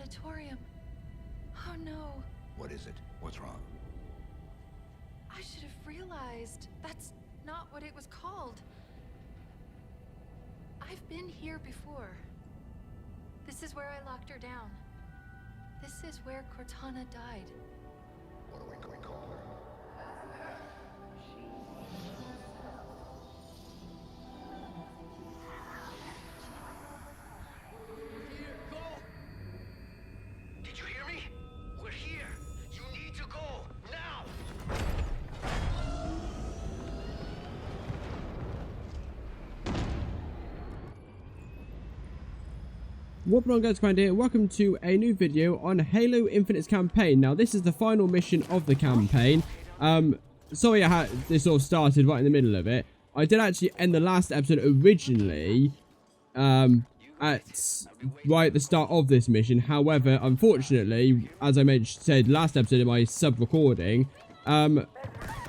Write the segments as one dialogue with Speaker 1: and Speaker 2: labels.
Speaker 1: Auditorium. Oh no.
Speaker 2: What is it? What's wrong?
Speaker 1: I should have realized. That's not what it was called. I've been here before. This is where I locked her down. This is where Cortana died.
Speaker 2: What are we going to call her?
Speaker 3: Did you hear me? We're here. You need to go now.
Speaker 4: What's going on, guys? Grind here. Welcome to a new video on Halo Infinite's campaign. Now, this is the final mission of the campaign. Sorry I had this sort of started right in the middle of it. I did actually end the last episode originally at right at the start of this mission. However, unfortunately, as I said last episode in my sub-recording, I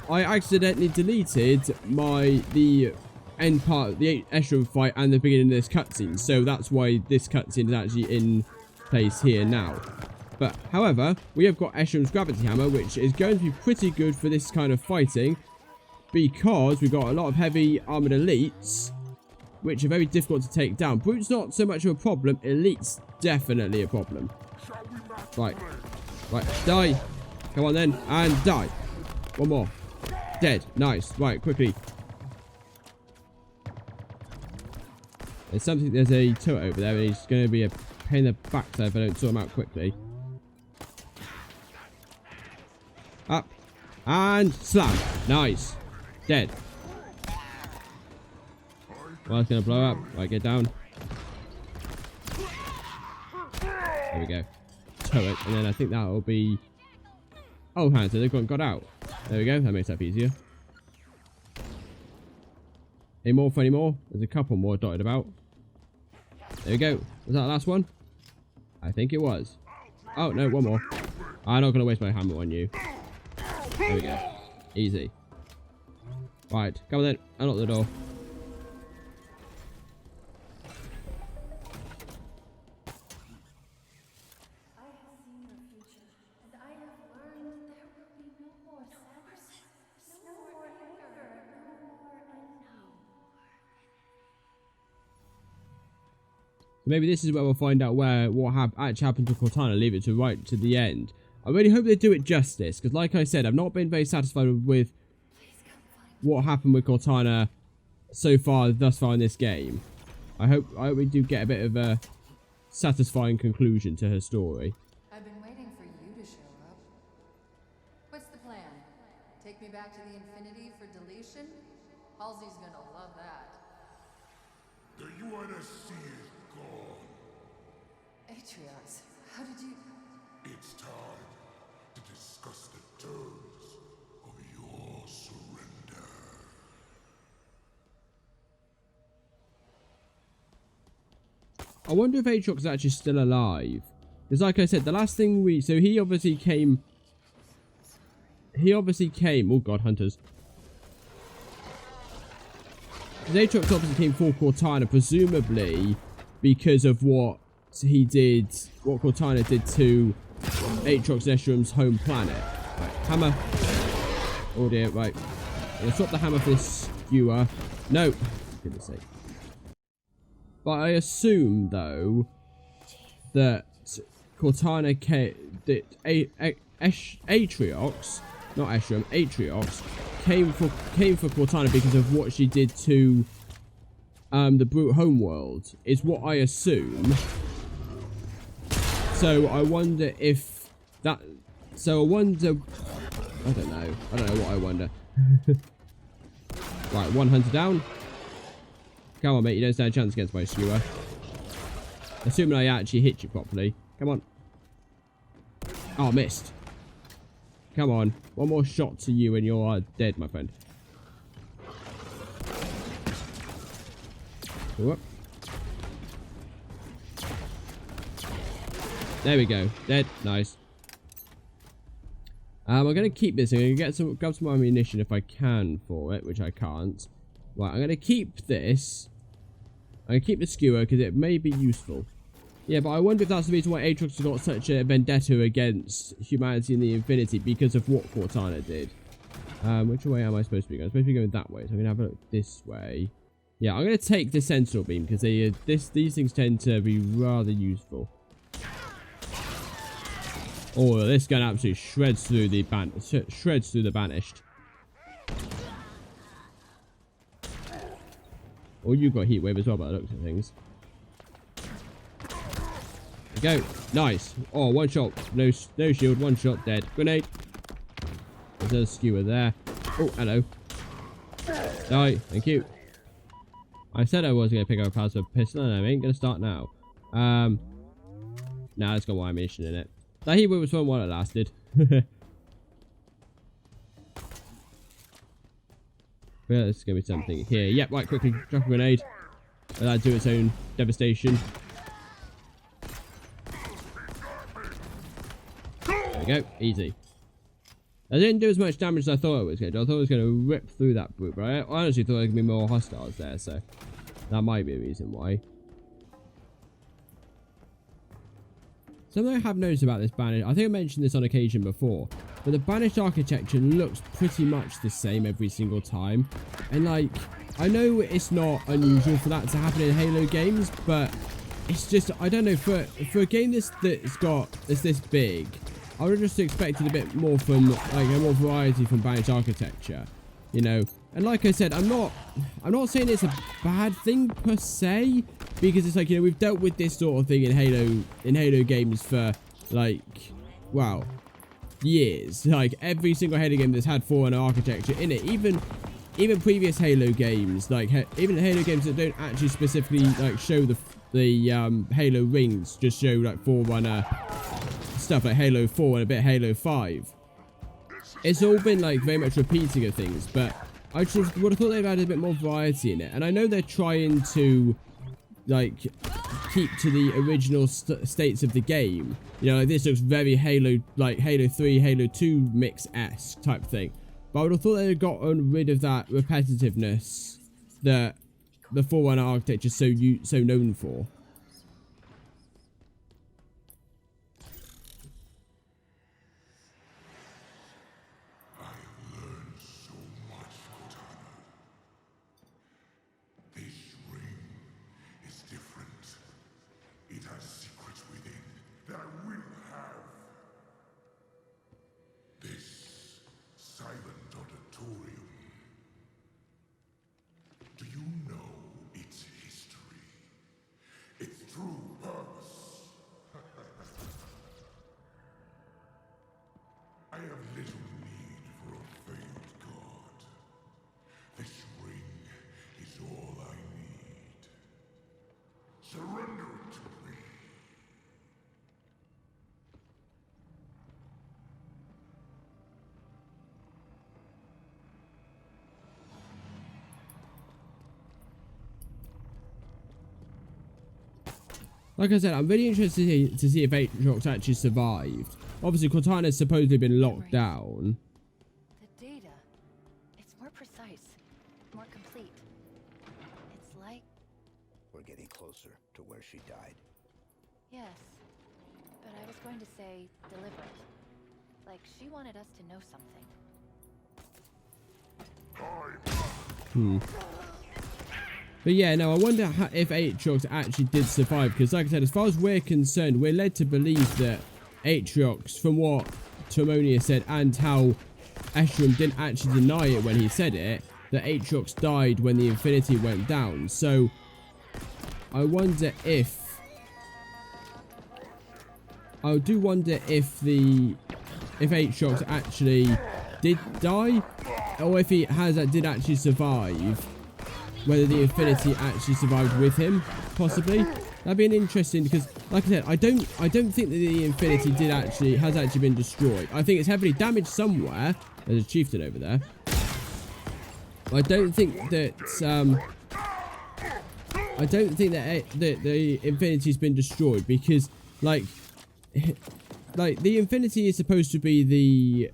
Speaker 4: accidentally deleted the end part, the Escheram fight and the beginning of this cutscene. So that's why this cutscene is actually in place here now. But however, we have got Escheram's gravity hammer, which is going to be pretty good for this kind of fighting, because we've got a lot of heavy armored elites, which are very difficult to take down. Brute's not so much of a problem. Elite's definitely a problem. Right, die. Come on then, and die. One more. Dead. Nice. Right, quickly. There's a turret over there, and he's going to be a pain in the backside if I don't sort him out quickly. Up. And slam. Nice. Dead. Well, it's going to blow up. Right, get down. There we go. Turret. And then I think that will be... Oh, hands. So they've got out. There we go. That makes life easier. Any more for any more? There's a couple more dotted about. There we go. Was that the last one? I think it was. Oh, no, one more. I'm not going to waste my hammer on you. There we go. Easy. Right, come on then. Unlock the door. Maybe this is where we'll find out what actually happened to Cortana. Leave it to right to the end. I really hope they do it justice, because like I said, I've not been very satisfied with what happened with Cortana thus far in this game. I hope we do get a bit of a satisfying conclusion to her story.
Speaker 5: I've been waiting for you to show up. What's the plan? Take me back to the Infinity for deletion? Halsey's gonna love that.
Speaker 6: Do you want to see it gone?
Speaker 5: Atriox, how did you...
Speaker 6: It's time to discuss the terms of your surrender.
Speaker 4: I wonder if Atriox is actually still alive. Because like I said, the last thing so he obviously came... Oh god, hunters. Atriox obviously came for Cortana, presumably because of what Cortana did to Atriox and Escheram's home planet. Right, hammer. Oh dear, right. I'm gonna swap the hammer for this skewer. No, for goodness sake. But I assume, though, that Cortana Atriox, not Escheram, Atriox, came for Cortana because of what she did to the Brute homeworld, is what I assume. So I wonder if that... So I wonder... I don't know. I don't know what I wonder. Right, one hunter down. Come on, mate. You don't stand a chance against my skewer. Assuming I actually hit you properly. Come on. Oh, missed. Come on. One more shot to you and you're dead, my friend. Whoop. There we go. Dead. Nice. I'm going to keep this. I'm going to grab some ammunition if I can for it, which I can't. Right, I'm going to keep this. I'm going to keep the skewer because it may be useful. Yeah, but I wonder if that's the reason why Aatrox has got such a vendetta against humanity in the Infinity, because of what Cortana did. Which way am I supposed to be going? I'm supposed to be going that way, so I'm going to have a look this way. Yeah, I'm going to take the Sentinel Beam, because these things tend to be rather useful. Oh, this gun absolutely shreds through the banished. Oh, you've got Heat Wave as well by the looks of things. There we go. Nice. Oh, one shot. No shield. One shot. Dead. Grenade. There's a skewer there. Oh, hello. Die. Thank you. I said I was going to pick up a passive pistol, and I ain't going to start now. Nah, it's got one ammunition in it. That Heat Wave was fun while it lasted. Well, there's going to be something here. Yep, right, quickly drop a grenade. Let that do its own devastation. There we go. Easy. I didn't do as much damage as I thought it was going to do. I thought it was going to rip through that brute, but I honestly thought there was going to be more hostiles there, so that might be a reason why. Something I have noticed about this banished, I think I mentioned this on occasion before, but the banished architecture looks pretty much the same every single time. And like, I know it's not unusual for that to happen in Halo games, but it's just, I don't know, for a game that's this big, I would have just expected a bit more from, like, more variety from banished architecture, you know. And like I said, I'm not saying it's a bad thing per se, because it's like, you know, we've dealt with this sort of thing in Halo games for, like, wow, years. Like, every single Halo game that's had Forerunner architecture in it, even previous Halo games, like, even Halo games that don't actually specifically, like, show the Halo rings, just show, like, Forerunner stuff like Halo 4 and a bit Halo 5. It's all been, like, very much repeating of things, but I just would have thought they've added a bit more variety in it. And I know they're trying to, like, keep to the original states of the game. You know, like, this looks very Halo, like, Halo 3, Halo 2 mix-esque type thing. But I would have thought they had gotten rid of that repetitiveness that the Forerunner architecture is so known for.
Speaker 6: Silent Auditorium. Do you know its history? Its true purpose? I have little need for a failed god. This ring is all I need. Surrender it to me.
Speaker 4: Like I said, I'm really interested to see if Aatrox actually survived. Obviously, Cortana's supposedly been locked down.
Speaker 1: The data, it's more precise, more complete. It's like,
Speaker 2: We're getting closer to where she died.
Speaker 1: yes, but I was going to say deliberate. Like she wanted us to know something.
Speaker 4: But yeah, no, I wonder if Aatrox actually did survive, because like I said, as far as we're concerned, we're led to believe that Aatrox, from what Timonia said and how Escheram didn't actually deny it when he said it, that Aatrox died when the Infinity went down. So I wonder if... I do wonder if Aatrox actually did die, or if he did actually survive. Whether the Infinity actually survived with him, possibly. That'd be an interesting, because, like I said, I don't think that the Infinity has actually been destroyed. I think it's heavily damaged somewhere. There's a chieftain over there. I don't think that the Infinity's been destroyed, because like the Infinity is supposed to be the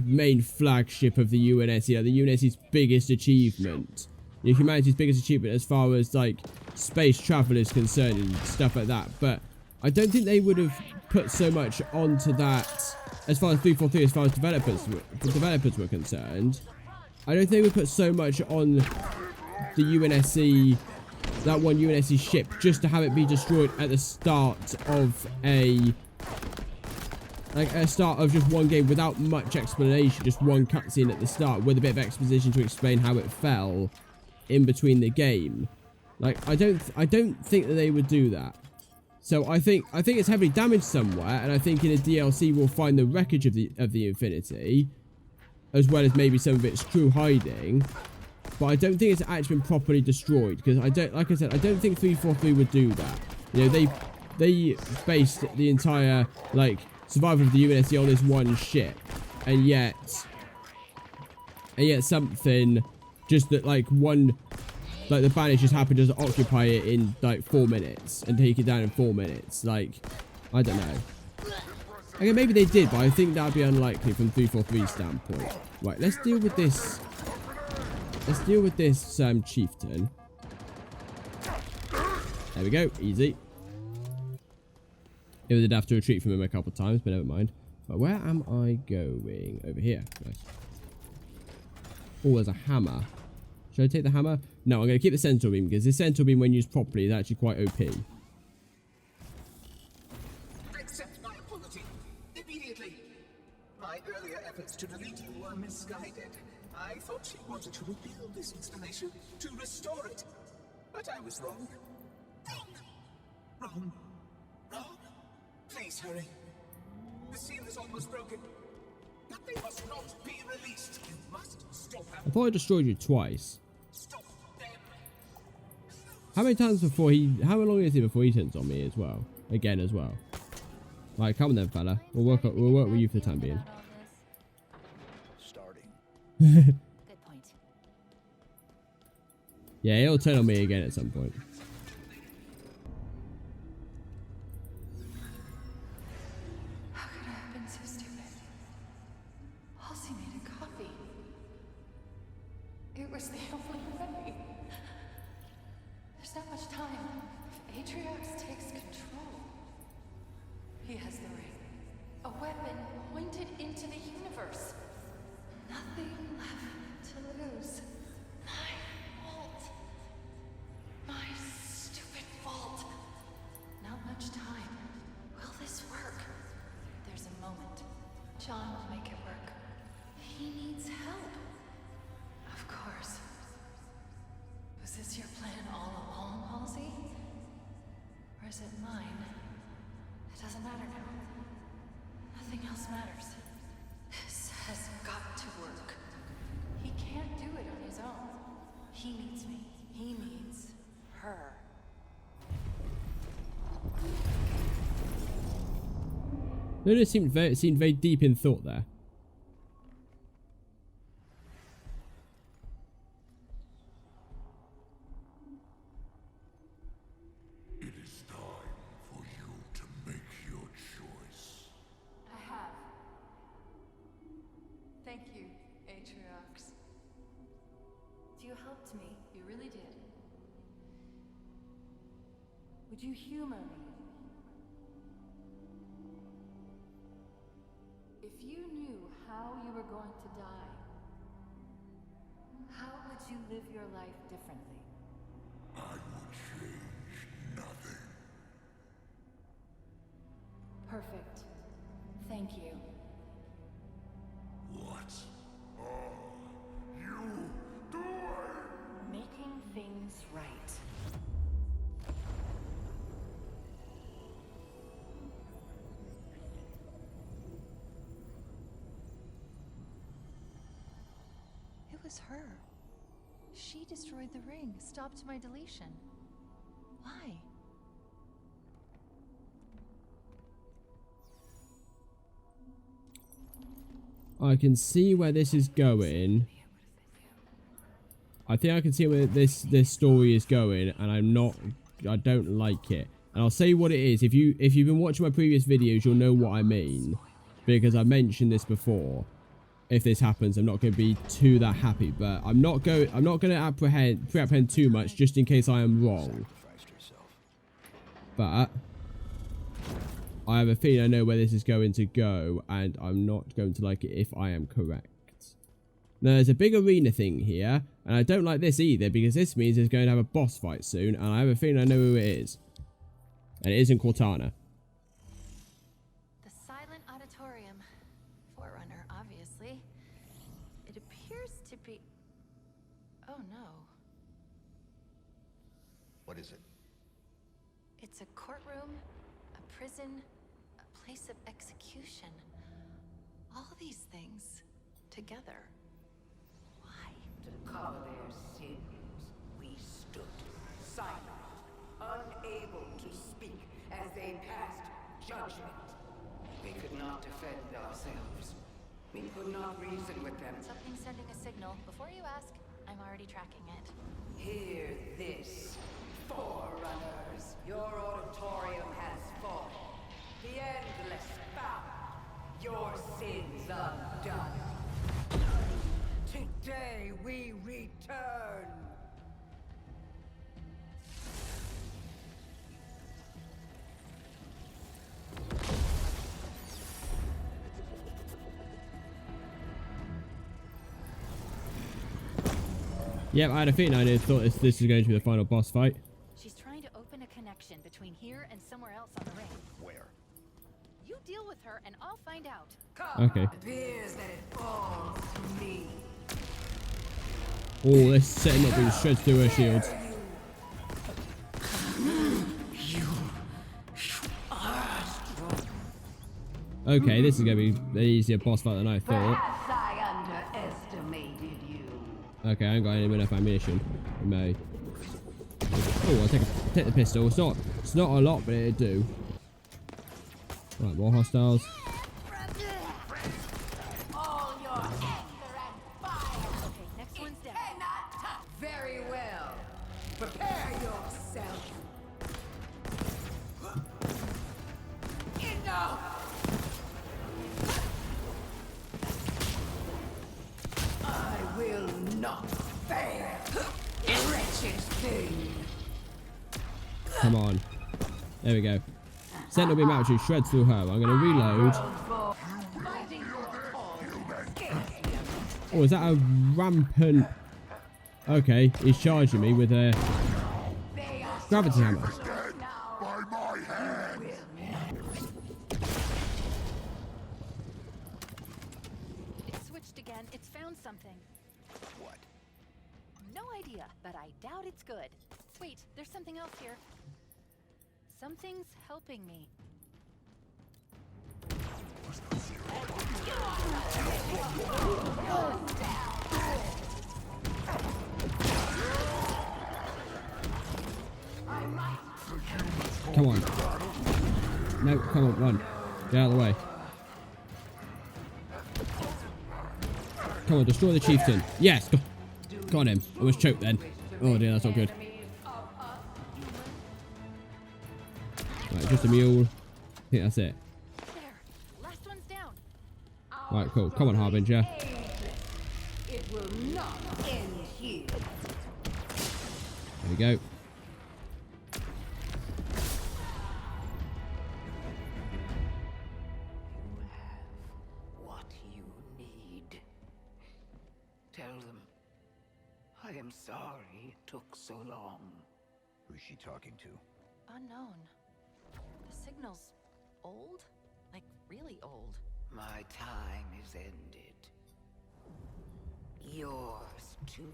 Speaker 4: main flagship of the UNSC, the UNSC's biggest achievement. Humanity's biggest achievement as far as like space travel is concerned and stuff like that. But I don't think they would have put so much onto that as far as 343, as far as developers were concerned. I don't think they would put so much on the UNSC, that one UNSC ship, just to have it be destroyed at the start of start of just one game without much explanation, just one cutscene at the start with a bit of exposition to explain how it fell in between the game. Like, I don't think that they would do that. So I think it's heavily damaged somewhere, and I think in a DLC we'll find the wreckage of the Infinity, as well as maybe some of its crew hiding. But I don't think it's actually been properly destroyed, because like I said, I don't think 343 would do that. You know, they based the entire like survival of the UNSC on this one ship, and yet something just that like one. Like, the Banish just happened to occupy it in, like, 4 minutes. And take it down in 4 minutes. Like, I don't know. Okay, maybe they did, but I think that would be unlikely from 343's standpoint. Right, let's deal with this. Let's deal with this, chieftain. There we go. Easy. It did have to retreat from him a couple of times, but never mind. But where am I going? Over here. Nice. Oh, there's a hammer. Should I take the hammer? No, I'm going to keep the Sentinel Beam, because this Sentinel Beam, when used properly, is actually quite OP.
Speaker 7: Accept my apology. Immediately. My earlier efforts to delete you were misguided. I thought she wanted to rebuild this installation, to restore it. But I was wrong. Wrong. Please hurry. The seal is almost broken. But they must not be released. You must stop them.
Speaker 4: I thought I destroyed you twice.
Speaker 7: Stop them.
Speaker 4: How many times before how long is it before he turns on me as well? Again as well. Right, come on then, fella. We'll work with you for the time being.
Speaker 2: Starting.
Speaker 1: Good point.
Speaker 4: Yeah, he'll turn on me again at some point.
Speaker 5: How could I have been so stupid? Halsey made a copy. It was the only way. There's not much time. If Atriox takes control, he has the ring. A weapon pointed into the universe. Nothing left to lose. My fault. My stupid fault. Not much time. Will this work? There's a moment. John will make it work. He needs help. Of course. Was this your plan all along, Halsey? Or is it mine? It doesn't matter now. Nothing else matters. This has got to work. He can't do it on his own. He needs me. He needs her.
Speaker 4: Luna seemed very deep in thought there.
Speaker 6: It is time for you to make your choice.
Speaker 5: I have. Thank you, Atriox.
Speaker 1: You helped me.
Speaker 5: You really did. Would you humor me? If you knew how you were going to die, how would you live your life differently?
Speaker 6: I will change nothing.
Speaker 5: Perfect. Thank you.
Speaker 6: What are you doing?
Speaker 5: Making things right.
Speaker 1: It was her. She destroyed the ring, stopped my deletion. Why?
Speaker 4: I can see where this is going. I think I can see where this story is going, and I don't like it. And I'll say what it is. If you've been watching my previous videos, you'll know what I mean, because I mentioned this before. If this happens, I'm not going to be too that happy, but I'm not going to apprehend too much, just in case I am wrong.
Speaker 2: Sacrificed herself.
Speaker 4: But I have a feeling I know where this is going to go, and I'm not going to like it if I am correct. Now, there's a big arena thing here, and I don't like this either, because this means there's going to have a boss fight soon, and I have a feeling I know who it is. And it isn't Cortana.
Speaker 1: The silent auditorium. Forerunner, obviously. It appears to be... Oh no.
Speaker 2: What is it?
Speaker 1: It's a courtroom, a prison, a place of execution. All these things together. Why?
Speaker 8: To cover their sins, we stood silent, unable to speak as they passed judgment. We could not defend ourselves. We could not reason with them.
Speaker 1: Something's sending a signal. Before you ask, I'm already tracking it.
Speaker 8: Hear this, Forerunners. Your auditorium has fallen. The endless found. Your sins undone. Today we return.
Speaker 4: Yep, I had a feeling I thought this was going to be the final boss fight.
Speaker 1: She's trying to open a connection between here and somewhere else on the ring.
Speaker 2: Where?
Speaker 1: You deal with her and I'll find out.
Speaker 8: Come.
Speaker 4: Okay.
Speaker 8: Appears that it falls to me.
Speaker 4: Oh, they're setting up these shreds through her shields. Okay, this is going to be an easier boss fight than I thought.
Speaker 8: Perhaps I underestimated you.
Speaker 4: Okay, I ain't got any enough ammunition. I may. Oh, I'll take the pistol. It's not a lot, but it'll do. Right, more hostiles.
Speaker 8: All your anger and fire.
Speaker 1: Okay, next one's down.
Speaker 8: Cannot touch. Very well. Prepare yourself. Enough. I will not fail. Wretched thing.
Speaker 4: Come on. There we go. Sentinel beam actually shreds through her. I'm going to reload. Oh, is that a rampant... Okay, he's charging me with a gravity hammer.
Speaker 6: By my hand!
Speaker 1: It's switched again. It's found something.
Speaker 2: What?
Speaker 1: No idea, but I doubt it's good. Wait, there's something else here. Something's helping me.
Speaker 4: Come on. No, come on, run. Get out of the way. Come on, destroy the chieftain. Yes! Got him. I was choked then. Oh dear, that's not good. Right, just a mule. I think that's it.
Speaker 1: There. Last one's down.
Speaker 4: Right, cool. Come on, Harbinger.
Speaker 8: It will not end here.
Speaker 4: There we go.
Speaker 8: What you need. Tell them. I am sorry it took so long.
Speaker 2: Who's she talking to?
Speaker 1: Unknown. The signal's old? Like, really old.
Speaker 8: My time is ended. Yours too.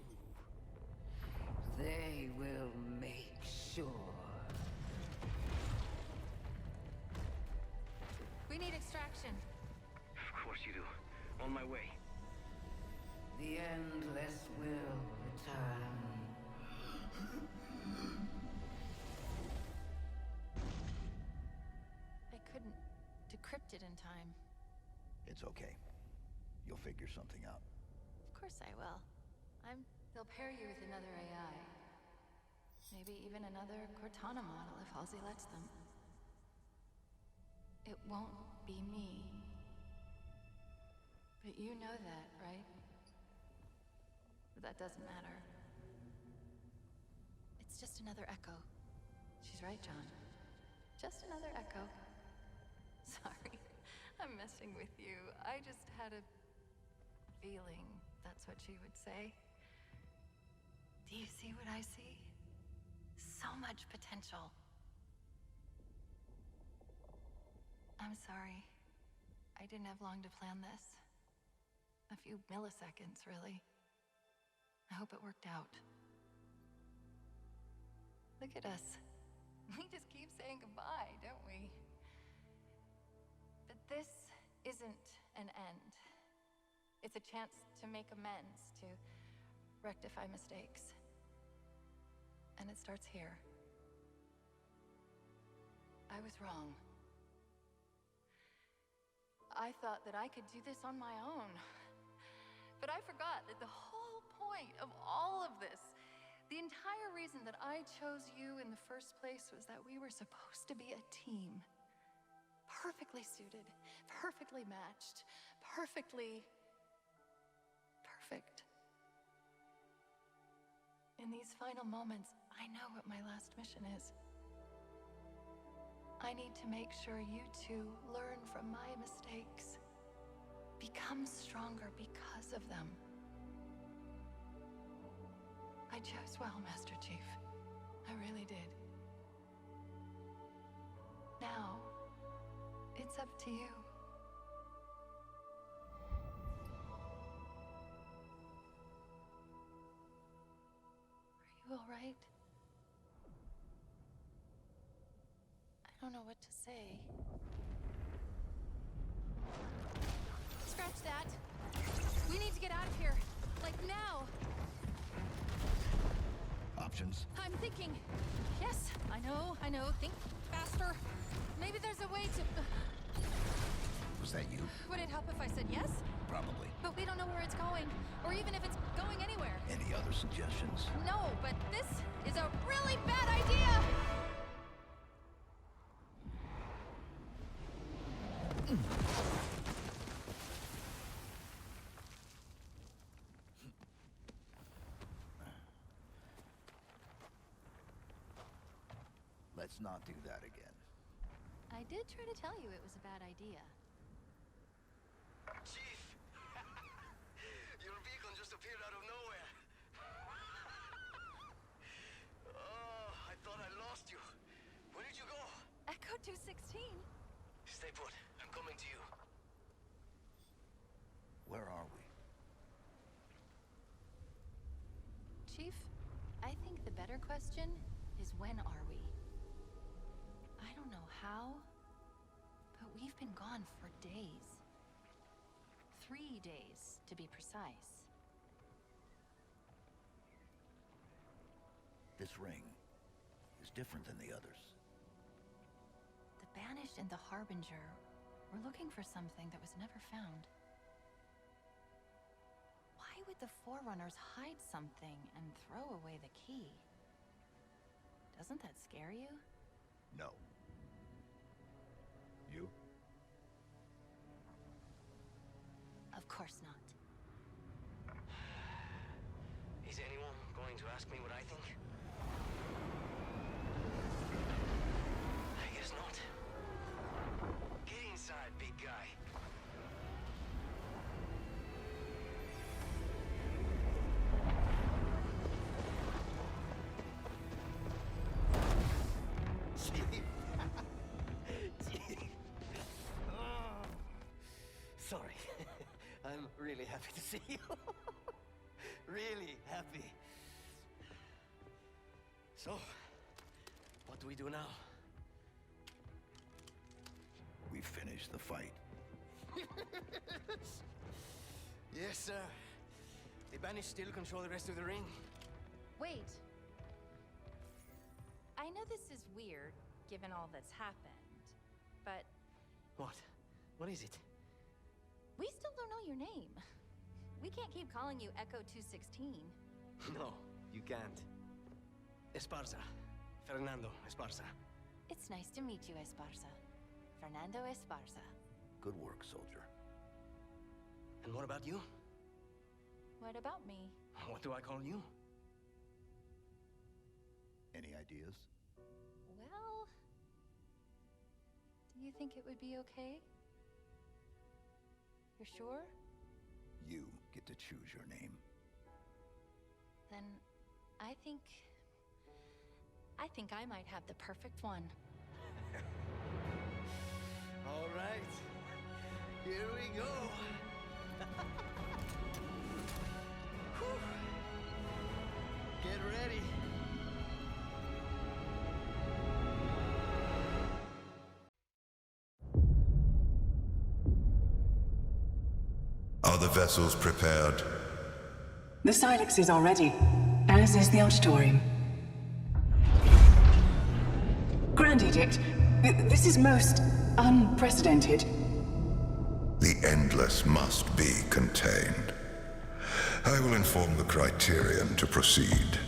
Speaker 8: They will make sure.
Speaker 1: We need extraction.
Speaker 3: Of course you do. On my way.
Speaker 8: The endless will return.
Speaker 1: I couldn't decrypt it in time.
Speaker 2: It's okay. You'll figure something out.
Speaker 1: Of course I will. They'll pair you with another AI. Maybe even another Cortana model if Halsey lets them. It won't be me. But you know that, right? But that doesn't matter. It's just another echo. She's right, John. Just another echo. Sorry, I'm messing with you. I just had a feeling that's what she would say. Do you see what I see? So much potential. I'm sorry. I didn't have long to plan this. A few milliseconds, really. I hope it worked out. Look at us. We just keep saying goodbye, don't we? But this isn't an end. It's a chance to make amends, to rectify mistakes. And it starts here. I was wrong. I thought that I could do this on my own. But I forgot that the whole point of all of this, the entire reason that I chose you in the first place, was that we were supposed to be a team. Perfectly suited, perfectly matched, perfectly perfect. In these final moments, I know what my last mission is. I need to make sure you two learn from my mistakes. Become stronger because of them. I chose well, Master Chief. I really did. Now, it's up to you. Are you all right? I don't know what to say. Scratch that. We need to get out of here. Like now.
Speaker 2: Options?
Speaker 1: I'm thinking. Yes, I know. Think faster. Maybe there's a way to...
Speaker 2: Was that you?
Speaker 1: Would it help if I said yes?
Speaker 2: Probably.
Speaker 1: But we don't know where it's going, or even if it's going anywhere.
Speaker 2: Any other suggestions?
Speaker 1: No, but this is a really bad idea!
Speaker 2: Let's not do that again.
Speaker 1: I did try to tell you it was a bad idea.
Speaker 3: Chief! Your beacon just appeared out of nowhere. Oh, I thought I lost you. Where did you go?
Speaker 1: Echo 216?
Speaker 3: Stay put. I'm coming to you.
Speaker 2: Where are we?
Speaker 1: Chief, I think the better question is when are we? I don't know how, but we've been gone for days. 3 days, to be precise.
Speaker 2: This ring is different than the others.
Speaker 1: The Banished and the Harbinger were looking for something that was never found. Why would the Forerunners hide something and throw away the key? Doesn't that scare you?
Speaker 2: No. You?
Speaker 1: Of course not.
Speaker 3: Is anyone going to ask me what I think? I guess not. Get inside, big guy. Sorry. I'm really happy to see you. Really happy. So, what do we do now?
Speaker 2: We finished the fight.
Speaker 3: Yes, sir. The Banished still control the rest of the ring.
Speaker 1: Wait. I know this is weird, given all that's happened, but
Speaker 3: What? What is it?
Speaker 1: we still don't know your name. We can't keep calling you Echo 216.
Speaker 3: No, you can't. Esparza. Fernando Esparza.
Speaker 1: It's nice to meet you, Esparza. Fernando Esparza.
Speaker 2: Good work, soldier.
Speaker 3: And what about you?
Speaker 1: What about me?
Speaker 3: What do I call you?
Speaker 2: Any ideas?
Speaker 1: Well, you think it would be okay? You're sure?
Speaker 2: You get to choose your name.
Speaker 1: Then I think I might have the perfect one.
Speaker 3: All right, here we go. Whew. Get ready.
Speaker 6: Are the vessels prepared?
Speaker 9: The Silexes are ready, as is the Auditorium. Grand Edict, this is most unprecedented.
Speaker 6: The Endless must be contained. I will inform the Criterion to proceed.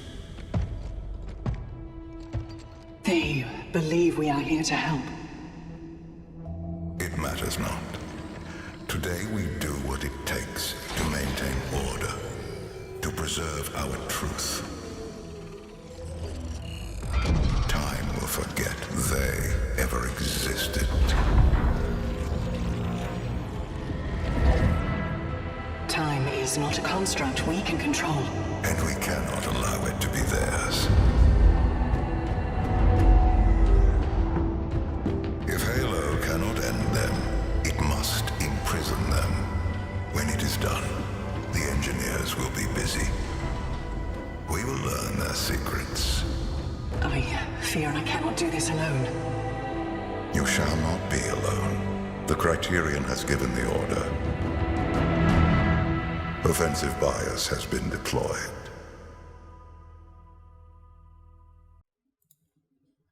Speaker 9: They believe we are here to help.
Speaker 6: It matters not. Today we do what it takes to maintain order, to preserve our truth. Time will forget they ever existed.
Speaker 9: Time is not a construct we can control.
Speaker 6: And we cannot allow it to be theirs. If Halo cannot end them, it must imprison them. When it is done, the engineers will be busy. We will learn their secrets.
Speaker 9: I fear I cannot do this alone.
Speaker 6: You shall not be alone. The Criterion has given the order. Offensive bias has been deployed.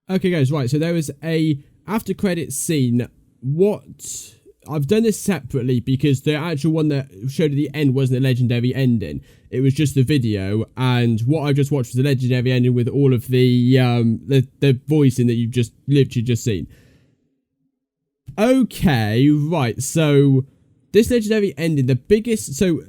Speaker 4: Okay guys, right, so there was a after credits scene. What I've done this separately because the actual one that showed at the end wasn't a legendary ending. It was just the video, and what I just watched was a legendary ending with all of the voicing that you've just literally just seen. Okay, right, so this legendary ending, the biggest, so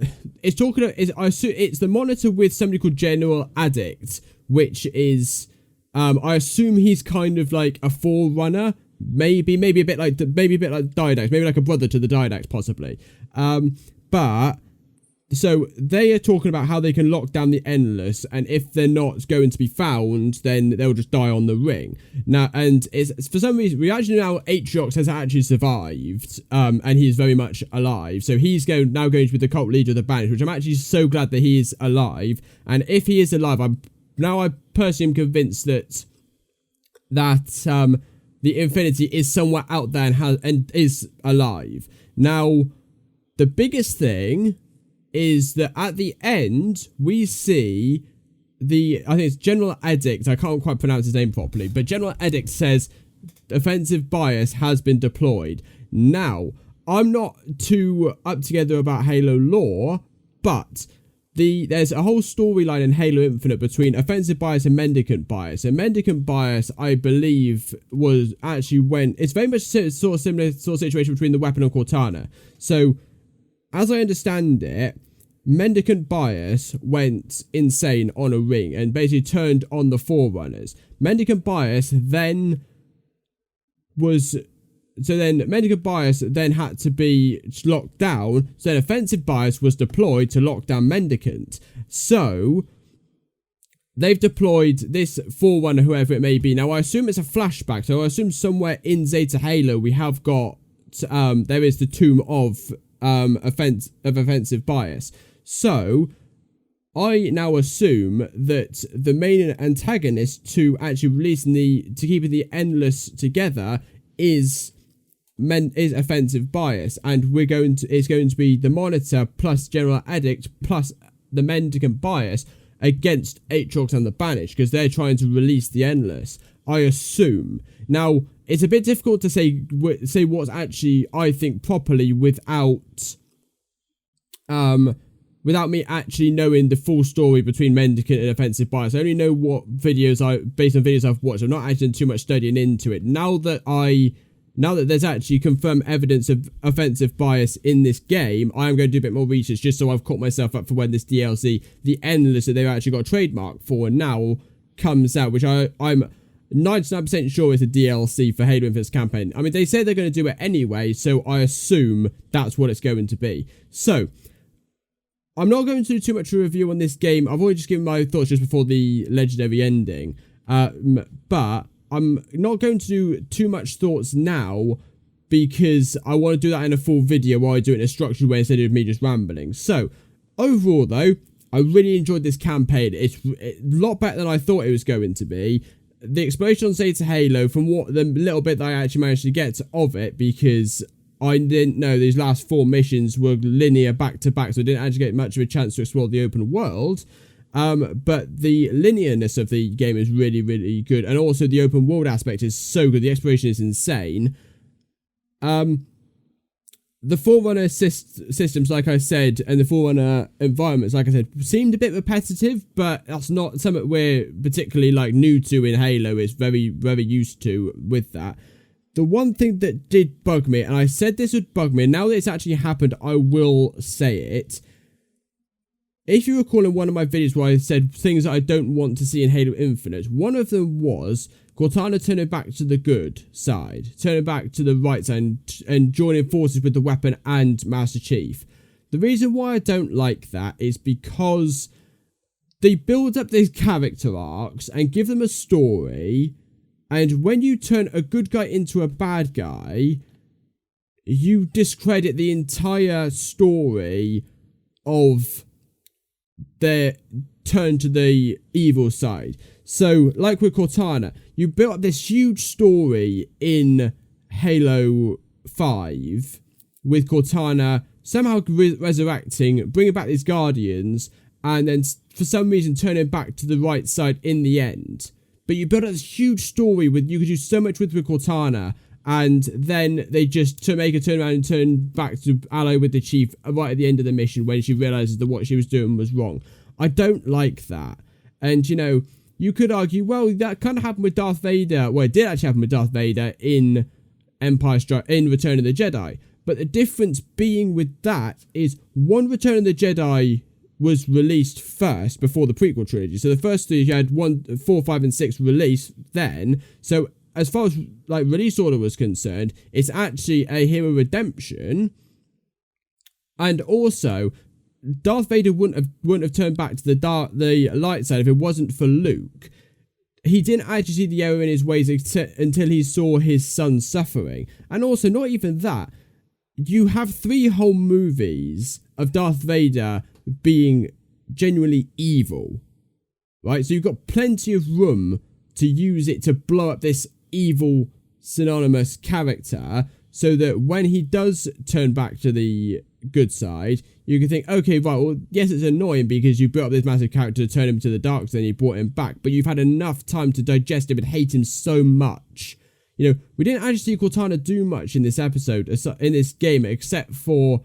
Speaker 4: it's talking about, I assume it's the monitor with somebody called General Addict, which is, I assume he's kind of like a forerunner, maybe a bit like Didax, maybe like a brother to the Didax possibly. But so they are talking about how they can lock down the Endless, and if they're not going to be found, then they'll just die on the ring. Now, and it's for some reason we actually know Atriox has actually survived, and he's very much alive. So he's now going to be the cult leader of the Banished, which I'm actually so glad that he is alive. And if he is alive, I personally am convinced that the Infinity is somewhere out there and is alive. Now, the biggest thing is that at the end, we see I think it's General Edict, I can't quite pronounce his name properly, but General Edict says offensive bias has been deployed. Now, I'm not too up together about Halo lore, but there's a whole storyline in Halo Infinite between offensive bias and mendicant bias. And mendicant bias, I believe, was actually when it's very much sort of similar sort of situation between the weapon and Cortana. So, as I understand it, mendicant bias went insane on a ring and basically turned on the Forerunners. Mendicant bias then mendicant bias then had to be locked down, so then offensive bias was deployed to lock down mendicant. So they've deployed this Forerunner, whoever it may be. Now I assume it's a flashback, so I assume somewhere in Zeta Halo we have got there is the tomb of offensive bias. So I now assume that the main antagonist to actually keeping the Endless together is offensive bias, and it's going to be the Monitor plus General Addict plus the mendicant bias against Atriox and the Banished, because they're trying to release the Endless, I assume. Now, it's a bit difficult to say what's actually, I think, properly without me actually knowing the full story between mendicant and offensive bias. I only know what based on videos I've watched. I've not actually done too much studying into it. Now that there's actually confirmed evidence of offensive bias in this game, I am going to do a bit more research just so I've caught myself up for when this DLC, the Endless that they've actually got a trademark for now, comes out, which I'm 99% sure it's a DLC for Halo Infinite's campaign. I mean, they say they're going to do it anyway, so I assume that's what it's going to be. So, I'm not going to do too much of a review on this game. I've already just given my thoughts just before the legendary ending. But I'm not going to do too much thoughts now because I want to do that in a full video while I do it in a structured way instead of me just rambling. So, overall though, I really enjoyed this campaign. It's a lot better than I thought it was going to be. The exploration on Zeta Halo, from what the little bit that I actually managed to get of it, because I didn't know these last 4 missions were linear back to back, so I didn't actually get much of a chance to explore the open world. But the linearness of the game is really, really good, and also the open world aspect is so good. The exploration is insane. The Forerunner systems, like I said, and the Forerunner environments, like I said, seemed a bit repetitive, but that's not something we're particularly like new to in Halo. It's very, very used to with that. The one thing that did bug me, and I said this would bug me, and now that it's actually happened, I will say it. If you recall in one of my videos where I said things that I don't want to see in Halo Infinite, one of them was Cortana turning back to the good side, turning back to the right side, and joining forces with the weapon and Master Chief. The reason why I don't like that is because they build up these character arcs and give them a story, and when you turn a good guy into a bad guy, you discredit the entire story of their turn to the evil side. So, like with Cortana, you built up this huge story in Halo 5 with Cortana somehow resurrecting, bringing back these Guardians, and then for some reason turning back to the right side in the end. But you built up this huge story with, you could do so much with Cortana, and then they just make a turn around and turn back to ally with the Chief right at the end of the mission when she realises that what she was doing was wrong. I don't like that. And, you know, you could argue, well, that kind of happened with Darth Vader. Well, it did actually happen with Darth Vader in in Return of the Jedi. But the difference being with that is, one, Return of the Jedi was released first before the prequel trilogy. So the first 3, you had 1, 4, 5, and 6 released then. So as far as like release order was concerned, it's actually a hero redemption. And also, Darth Vader wouldn't have turned back to the light side if it wasn't for Luke. He didn't actually see the error in his ways until he saw his son suffering. And also, not even that, you have 3 whole movies of Darth Vader being genuinely evil, right? So you've got plenty of room to use it to blow up this evil synonymous character, so that when he does turn back to the good side, you can think, okay, right, well, yes, it's annoying because you built up this massive character to turn him to the dark side and you brought him back, but you've had enough time to digest him and hate him so much. You know, we didn't actually see Cortana do much in this episode, in this game, except for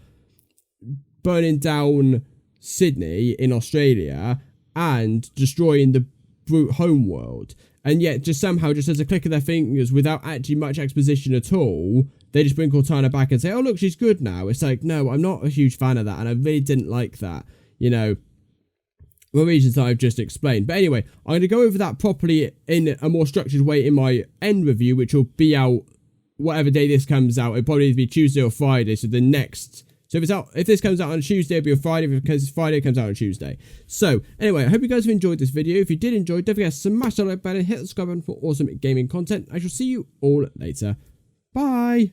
Speaker 4: burning down Sydney in Australia and destroying the brute homeworld. And yet, just somehow, just as a click of their fingers, without actually much exposition at all, they just bring Cortana back and say, oh, look, she's good now. It's like, no, I'm not a huge fan of that, and I really didn't like that, you know, for reasons that I've just explained. But anyway, I'm going to go over that properly in a more structured way in my end review, which will be out whatever day this comes out. It'll probably be Tuesday or Friday, so the next... So if this comes out on Tuesday, it'll be a Friday. If it's Friday, it comes out on Tuesday. So, anyway, I hope you guys have enjoyed this video. If you did enjoy, don't forget to smash that like button, hit the subscribe button for awesome gaming content. I shall see you all later. Bye!